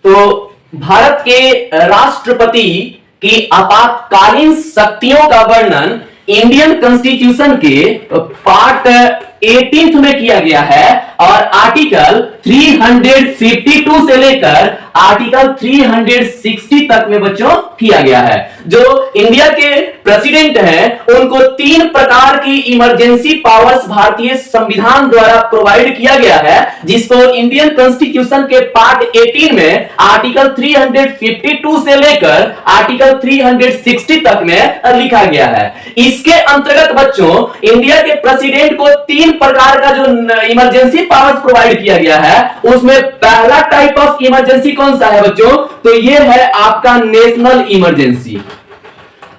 तो भारत के राष्ट्रपति की आपातकालीन शक्तियों का वर्णन इंडियन कॉन्स्टिट्यूशन के पार्ट 18 में किया गया है और आर्टिकल 352 से लेकर आर्टिकल 360 तक में बच्चों किया गया है। जो इंडिया के प्रेसिडेंट हैं उनको 3 प्रकार की इमरजेंसी पावर्स भारतीय संविधान द्वारा प्रोवाइड किया गया है, जिसको इंडियन कॉन्स्टिट्यूशन के पार्ट 18 में आर्टिकल 352 से लेकर आर्टिकल 360 तक में लिखा गया है। इसके अंतर्गत बच्चों इंडिया के प्रेसिडेंट को 3 प्रकार का जो इमरजेंसी पावर्स प्रोवाइड किया गया है, उसमें पहला टाइप ऑफ इमरजेंसी कौन सा है बच्चों? तो ये है आपका नेशनल इमरजेंसी।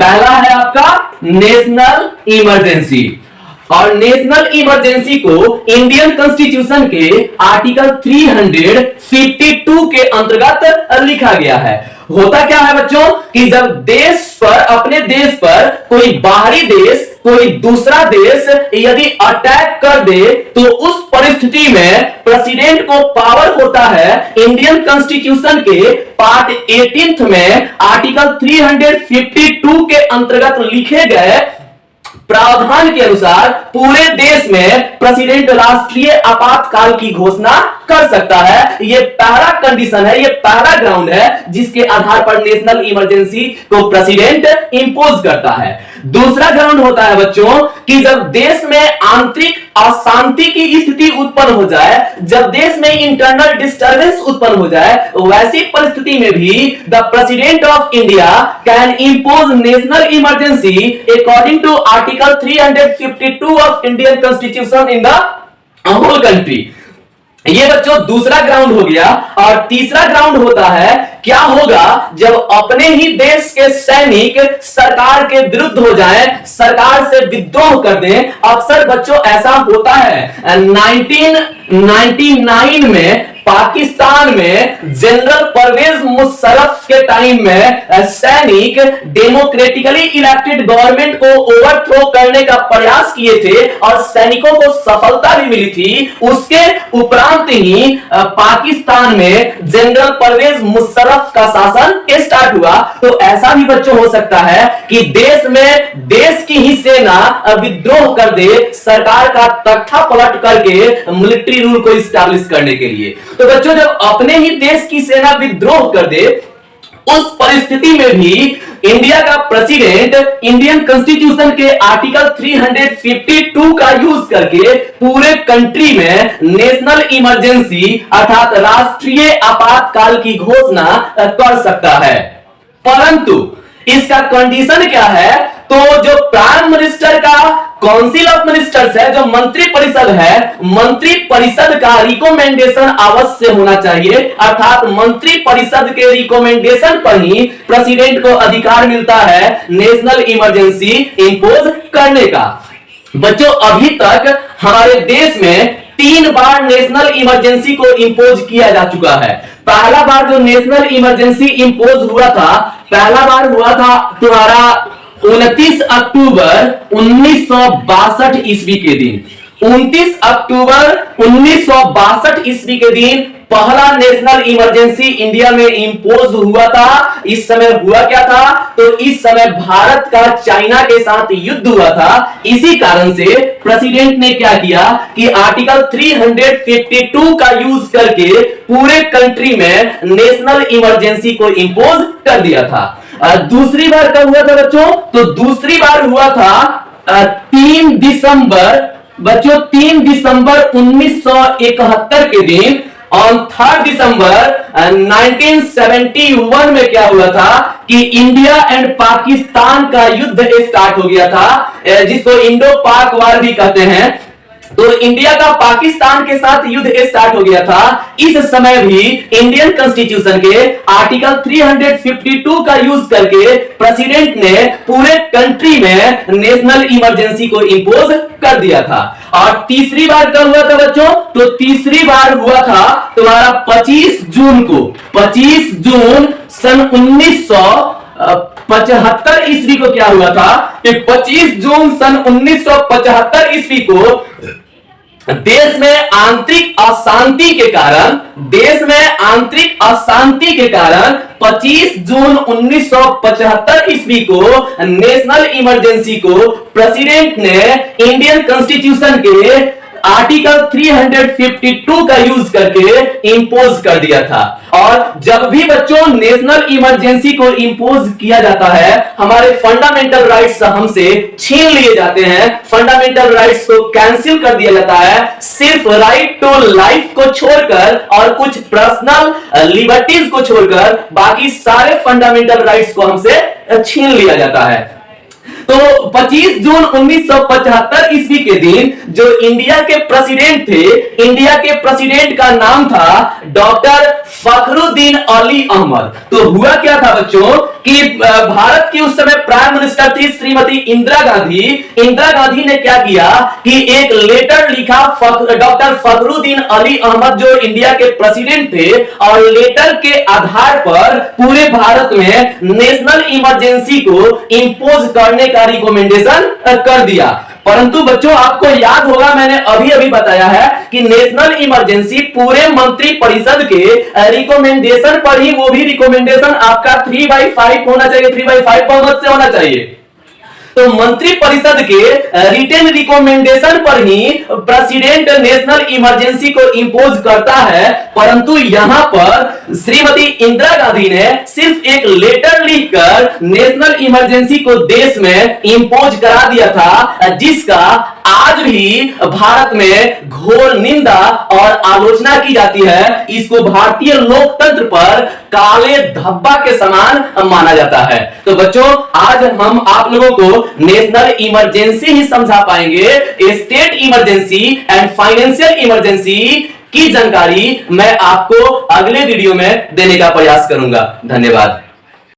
पहला है आपका नेशनल इमरजेंसी और नेशनल इमरजेंसी को इंडियन कॉन्स्टिट्यूशन के आर्टिकल 352 के अंतर्गत लिखा गया है। होता क्या है बच्चों कि जब देश पर, अपने देश पर कोई बाहरी देश, कोई दूसरा देश यदि अटैक कर दे तो उस परिस्थिति में प्रेसिडेंट को पावर होता है इंडियन कॉन्स्टिट्यूशन के पार्ट 18 में आर्टिकल 352 के अंतर्गत लिखे गए प्रावधान के अनुसार पूरे देश में प्रेसिडेंट राष्ट्रीय आपातकाल की घोषणा कर सकता है। यह पहला कंडीशन है, यह पहला ग्राउंड है जिसके आधार पर नेशनल इमरजेंसी को प्रेसिडेंट इंपोज करता है। दूसरा ग्राउंड होता है बच्चों कि जब देश में आंतरिक अशांति की स्थिति उत्पन्न हो जाए, जब देश में इंटरनल डिस्टर्बेंस उत्पन्न हो जाए, वैसी परिस्थिति में भी the president of India can impose national emergency according to article 352 of Indian constitution in the whole country. ये बच्चों दूसरा ग्राउंड हो गया। और तीसरा ग्राउंड होता है क्या होगा जब अपने ही देश के सैनिक सरकार के विरुद्ध हो जाएं, सरकार से विद्रोह कर दें। अक्सर बच्चों ऐसा होता है। 1999 में पाकिस्तान में जनरल परवेज मुशर्रफ के टाइम में सैनिक डेमोक्रेटिकली इलेक्टेड गवर्नमेंट को ओवरथ्रो करने का प्रयास किए थे और सैनिकों को सफलता भी मिली थी। उसके उपरांत ही पाकिस्तान में जनरल परवेज मुशर्रफ का शासन स्टार्ट हुआ। तो ऐसा भी बच्चों हो सकता है कि देश में देश की ही सेना विद्रोह कर दे सरकार का तख्ता पलट करके मिलिट्री रूल को इस्टेब्लिश करने के लिए। तो बच्चों जब अपने ही देश की सेना विद्रोह कर दे, उस परिस्थिति में भी इंडिया का प्रेसिडेंट इंडियन कॉन्स्टिट्यूशन के आर्टिकल 352 का यूज करके पूरे कंट्री में नेशनल इमरजेंसी अर्थात राष्ट्रीय आपातकाल की घोषणा कर सकता है। परंतु इसका कंडीशन क्या है? तो जो प्राइम मिनिस्टर का काउंसिल ऑफ मिनिस्टर्स है, जो मंत्री परिषद है, मंत्री परिषद का रिकमेंडेशन अवश्य होना चाहिए। अर्थात मंत्री परिषद के रिकमेंडेशन पर ही प्रेसिडेंट को अधिकार मिलता है नेशनल इमरजेंसी इंपोज करने का। बच्चों अभी तक हमारे देश में 3 बार नेशनल इमरजेंसी को इंपोज किया जा चुका है। पहला बार जो नेशनल इमरजेंसी इंपोज हुआ था, पहला बार हुआ था तुम्हारा 29 अक्टूबर 1962 ईस्वी के दिन। 29 अक्टूबर 1962 ईस्वी के दिन पहला नेशनल इमरजेंसी इंडिया में इंपोज हुआ था। इस समय हुआ क्या था? तो इस समय भारत का चाइना के साथ युद्ध हुआ था। इसी कारण से प्रेसिडेंट ने क्या किया कि आर्टिकल 352 का यूज करके पूरे कंट्री में नेशनल इमरजेंसी को इंपोज कर दिया था। दूसरी बार कब हुआ था बच्चों? तो दूसरी बार हुआ था 3 दिसंबर बच्चों 3 दिसंबर 1971 के दिन। ऑन 3 दिसंबर 1971 में क्या हुआ था कि इंडिया एंड पाकिस्तान का युद्ध स्टार्ट हो गया था, जिसको इंडो पाक वार भी कहते हैं। तो इंडिया का पाकिस्तान के साथ युद्ध स्टार्ट हो गया था। इस समय भी इंडियन कॉन्स्टिट्यूशन के आर्टिकल 352 का यूज करके प्रेसिडेंट ने पूरे कंट्री में नेशनल इमरजेंसी को इंपोज कर दिया था। और तीसरी बार कब हुआ था बच्चों? तो तीसरी बार हुआ था तुम्हारा 25 जून को। 25 जून सन 1975 ईस्वी को क्या हुआ था कि 25 जून सन 1975 ईस्वी को देश में आंतरिक अशांति के कारण 25 जून 1975 ईस्वी को नेशनल इमरजेंसी को प्रेसिडेंट ने इंडियन कॉन्स्टिट्यूशन के आर्टिकल 352 का यूज करके इंपोज कर दिया था। और जब भी बच्चों नेशनल इमरजेंसी को इंपोज किया जाता है, हमारे फंडामेंटल राइट्स हमसे छीन लिए जाते हैं, फंडामेंटल राइट्स को कैंसिल कर दिया जाता है, सिर्फ राइट टू लाइफ को छोड़कर और कुछ पर्सनल लिबर्टीज को छोड़कर बाकी सारे फंडामेंटल राइट्स को हमसे छीन लिया जाता है। तो 25 जून 1975 ईस्वी के दिन जो इंडिया के प्रेसिडेंट थे, इंडिया के प्रेसिडेंट का नाम था डॉक्टर फखरुद्दीन अली अहमद। तो हुआ क्या था बच्चों कि भारत की उस समय प्राइम मिनिस्टर थी श्रीमती इंदिरा गांधी। इंदिरा गांधी ने क्या किया कि एक लेटर लिखा डॉक्टर फखरुद्दीन अली अहमद जो इंडिया के प्रेसिडेंट थे, और लेटर के आधार पर पूरे भारत में नेशनल इमरजेंसी को इंपोज करने का रिकमेंडेशन कर दिया। परंतु बच्चों आपको याद होगा, मैंने अभी अभी बताया है कि नेशनल इमरजेंसी पूरे मंत्री परिषद के रिकमेंडेशन पर ही, वो भी रिकमेंडेशन आपका 3/5 होना चाहिए, 3/5 बहुमत से होना चाहिए। तो मंत्री परिषद के रिटेन रिकमेंडेशन पर ही प्रेसिडेंट नेशनल इमरजेंसी को इंपोज करता है। परंतु यहां पर श्रीमती इंदिरा गांधी ने सिर्फ एक लेटर लिखकर नेशनल इमरजेंसी को देश में इंपोज करा दिया था, जिसका आज भी भारत में घोर निंदा और आलोचना की जाती है। इसको भारतीय लोकतंत्र पर काले धब्बा के समान माना जाता है। तो बच्चों आज हम आप लोगों को नेशनल इमरजेंसी ही समझा पाएंगे। State emergency and financial emergency की जानकारी मैं आपको अगले वीडियो में देने का प्रयास करूंगा। धन्यवाद।